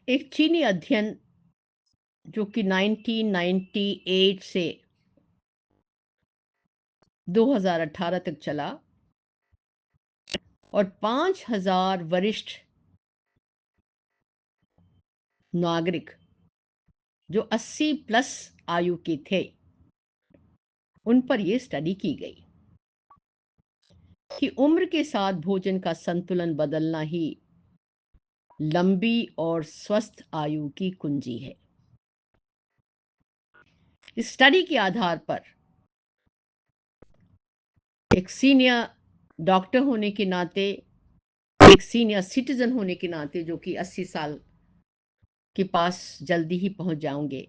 एक चीनी अध्ययन जो कि 1998 से 2018 तक चला और 5000 वरिष्ठ नागरिक जो 80 प्लस आयु के थे, उन पर यह स्टडी की गई कि उम्र के साथ भोजन का संतुलन बदलना ही लंबी और स्वस्थ आयु की कुंजी है। इस स्टडी के आधार पर एक सीनियर डॉक्टर होने के नाते, एक सीनियर सिटीजन होने के नाते, जो कि 80 साल के पास जल्दी ही पहुंच जाऊंगे,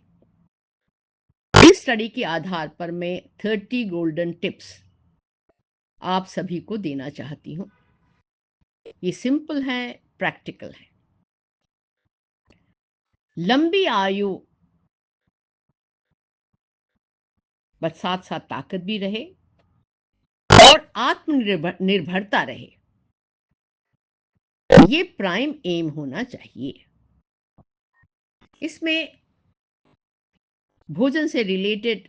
इस स्टडी के आधार पर मैं 30 गोल्डन टिप्स आप सभी को देना चाहती हूं। ये सिंपल है, प्रैक्टिकल है। लंबी आयु बस साथ साथ ताकत भी रहे और आत्मनिर्भरता रहे, ये प्राइम एम होना चाहिए। इसमें भोजन से रिलेटेड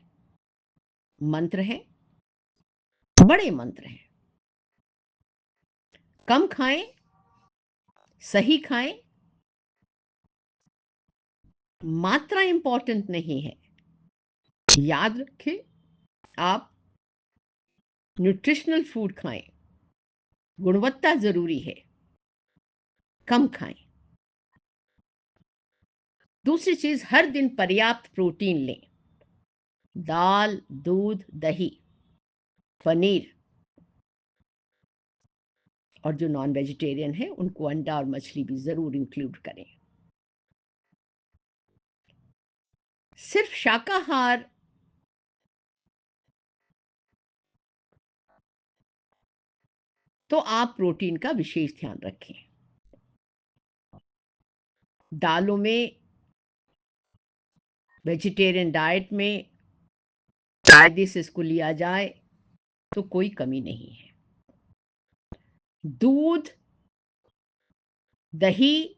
मंत्र है, बड़े मंत्र हैं। कम खाएं, सही खाएं, मात्रा इंपॉर्टेंट नहीं है। याद रखें, आप न्यूट्रिशनल फूड खाएं, गुणवत्ता जरूरी है, कम खाएं। दूसरी चीज, हर दिन पर्याप्त प्रोटीन लें। दाल, दूध, दही, पनीर, और जो नॉन वेजिटेरियन है उनको अंडा और मछली भी जरूर इंक्लूड करें। सिर्फ शाकाहार तो आप प्रोटीन का विशेष ध्यान रखें। दालों में, वेजिटेरियन डाइट में कायदे से इसको लिया जाए तो कोई कमी नहीं है। दूध, दही,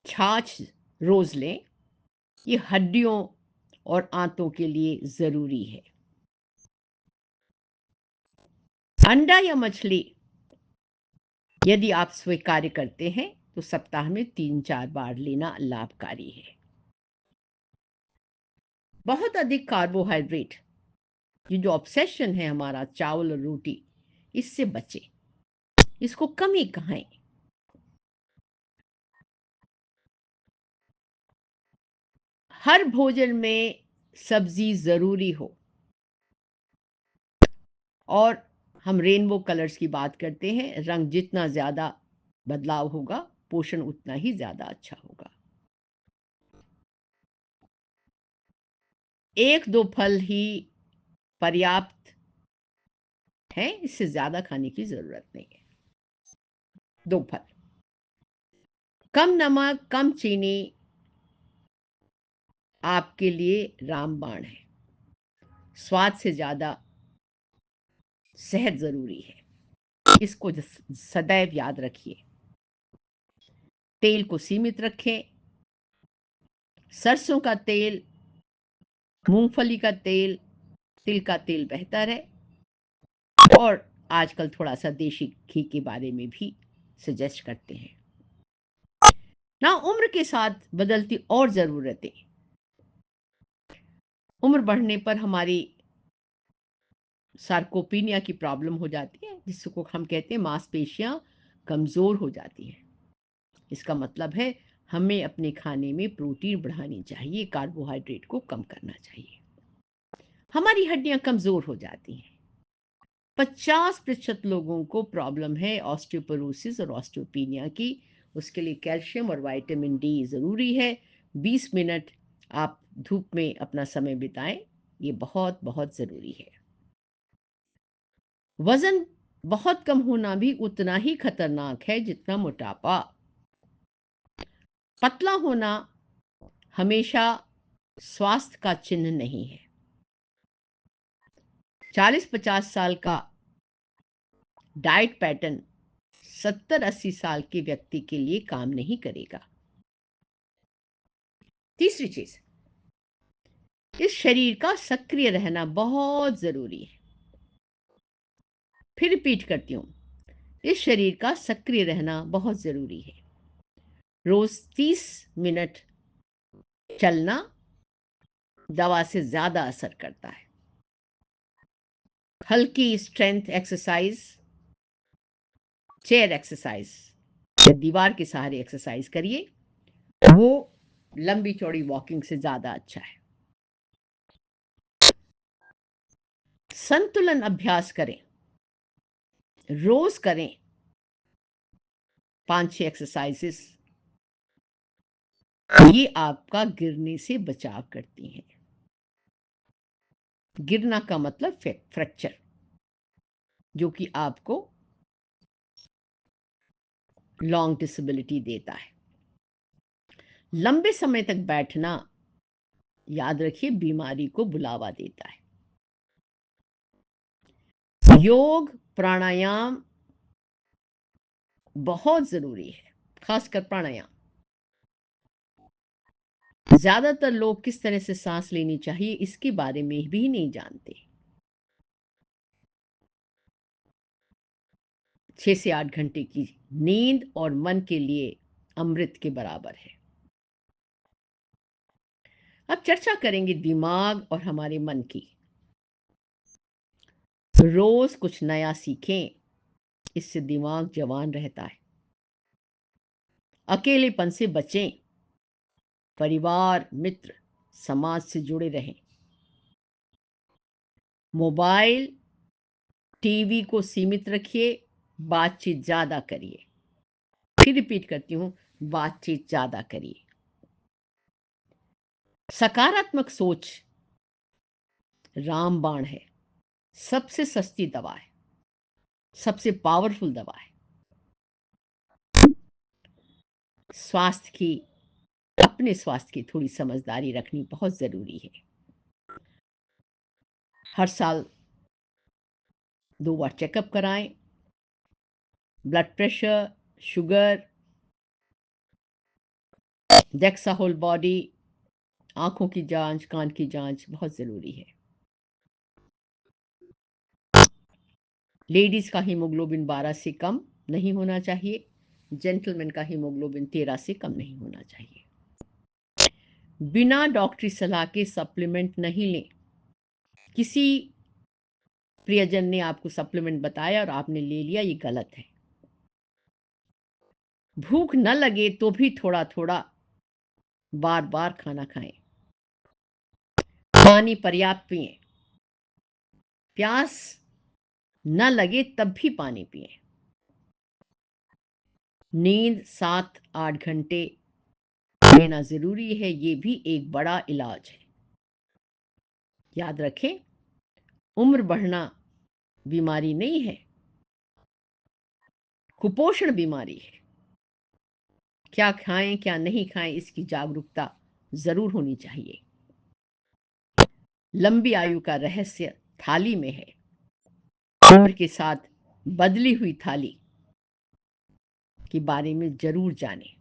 छाछ रोज लें, ये हड्डियों और आंतों के लिए जरूरी है। अंडा या मछली यदि आप स्वीकार करते हैं तो सप्ताह में 3-4 बार लेना लाभकारी है। बहुत अधिक कार्बोहाइड्रेट, ये जो ऑब्सेशन है हमारा चावल और रोटी, इससे बचे, इसको कम ही खाएं। हर भोजन में सब्जी जरूरी हो, और हम रेनबो कलर्स की बात करते हैं, रंग जितना ज्यादा बदलाव होगा, पोषण उतना ही ज्यादा अच्छा होगा। 1-2 फल ही पर्याप्त है, इससे ज्यादा खाने की जरूरत नहीं है। 2 फल, कम नमक, कम चीनी आपके लिए रामबाण है। स्वाद से ज्यादा सेहत जरूरी है, इसको सदैव याद रखिए। तेल को सीमित रखें। सरसों का तेल, मूंगफली का तेल, तिल का तेल बेहतर है, और आजकल थोड़ा सा देशी घी के बारे में भी सजेस्ट करते हैं ना। उम्र के साथ बदलती और जरूरतें, उम्र बढ़ने पर हमारी सार्कोपीनिया की प्रॉब्लम हो जाती है, जिसको हम कहते हैं मांसपेशियां कमजोर हो जाती हैं। इसका मतलब है हमें अपने खाने में प्रोटीन बढ़ानी चाहिए, कार्बोहाइड्रेट को कम करना चाहिए। हमारी हड्डियां कमजोर हो जाती हैं। 50% लोगों को प्रॉब्लम है ऑस्टियोपोरोसिस और ऑस्टियोपीनिया की। उसके लिए कैल्शियम और विटामिन डी जरूरी है। 20 मिनट आप धूप में अपना समय बिताएं, ये बहुत बहुत जरूरी है। वजन बहुत कम होना भी उतना ही खतरनाक है जितना मोटापा। पतला होना हमेशा स्वास्थ्य का चिन्ह नहीं है। 40-50 साल का डाइट पैटर्न 70-80 साल के व्यक्ति के लिए काम नहीं करेगा। तीसरी चीज, इस शरीर का सक्रिय रहना बहुत जरूरी है। फिर रिपीट करती हूं, इस शरीर का सक्रिय रहना बहुत जरूरी है। रोज 30 मिनट चलना दवा से ज्यादा असर करता है। हल्की स्ट्रेंथ एक्सरसाइज, चेयर एक्सरसाइज या दीवार के सहारे एक्सरसाइज करिए, वो लंबी चौड़ी वॉकिंग से ज्यादा अच्छा है। संतुलन अभ्यास करें, रोज करें 5-6 एक्सरसाइजेस, ये आपका गिरने से बचाव करती हैं। गिरना का मतलब फ्रैक्चर, जो कि आपको लॉन्ग डिसेबिलिटी देता है। लंबे समय तक बैठना, याद रखिए, बीमारी को बुलावा देता है। योग प्राणायाम बहुत जरूरी है, खासकर प्राणायाम। ज्यादातर लोग किस तरह से सांस लेनी चाहिए इसके बारे में भी नहीं जानते। 6 से 8 घंटे की नींद और मन के लिए अमृत के बराबर है। अब चर्चा करेंगे दिमाग और हमारे मन की। रोज कुछ नया सीखें, इससे दिमाग जवान रहता है। अकेलेपन से बचें, परिवार, मित्र, समाज से जुड़े रहें। मोबाइल, टीवी को सीमित रखिए, बातचीत ज्यादा करिए। फिर रिपीट करती हूं, बातचीत ज्यादा करिए। सकारात्मक सोच रामबाण है, सबसे सस्ती दवा है, सबसे पावरफुल दवा है। स्वास्थ्य की, अपने स्वास्थ्य की थोड़ी समझदारी रखनी बहुत जरूरी है। हर साल 2 बार चेकअप कराएं। Blood pressure, sugar, DEXA whole body, आंखों की जांच, कान की जांच बहुत जरूरी है। लेडीज का हीमोग्लोबिन 12 से कम नहीं होना चाहिए। जेंटलमैन का हीमोग्लोबिन 13 से कम नहीं होना चाहिए। बिना डॉक्टरी सलाह के सप्लीमेंट नहीं लें। किसी प्रियजन ने आपको सप्लीमेंट बताया और आपने ले लिया, ये गलत है। भूख न लगे तो भी थोड़ा थोड़ा बार बार खाना खाएं। पानी पर्याप्त पिएं। प्यास न लगे तब भी पानी पिएं। नींद 7-8 घंटे लेना जरूरी है, ये भी एक बड़ा इलाज है। याद रखें, उम्र बढ़ना बीमारी नहीं है, कुपोषण बीमारी है। क्या खाएं क्या नहीं खाएं इसकी जागरूकता जरूर होनी चाहिए। लंबी आयु का रहस्य थाली में है। उम्र के साथ बदली हुई थाली के बारे में जरूर जानें।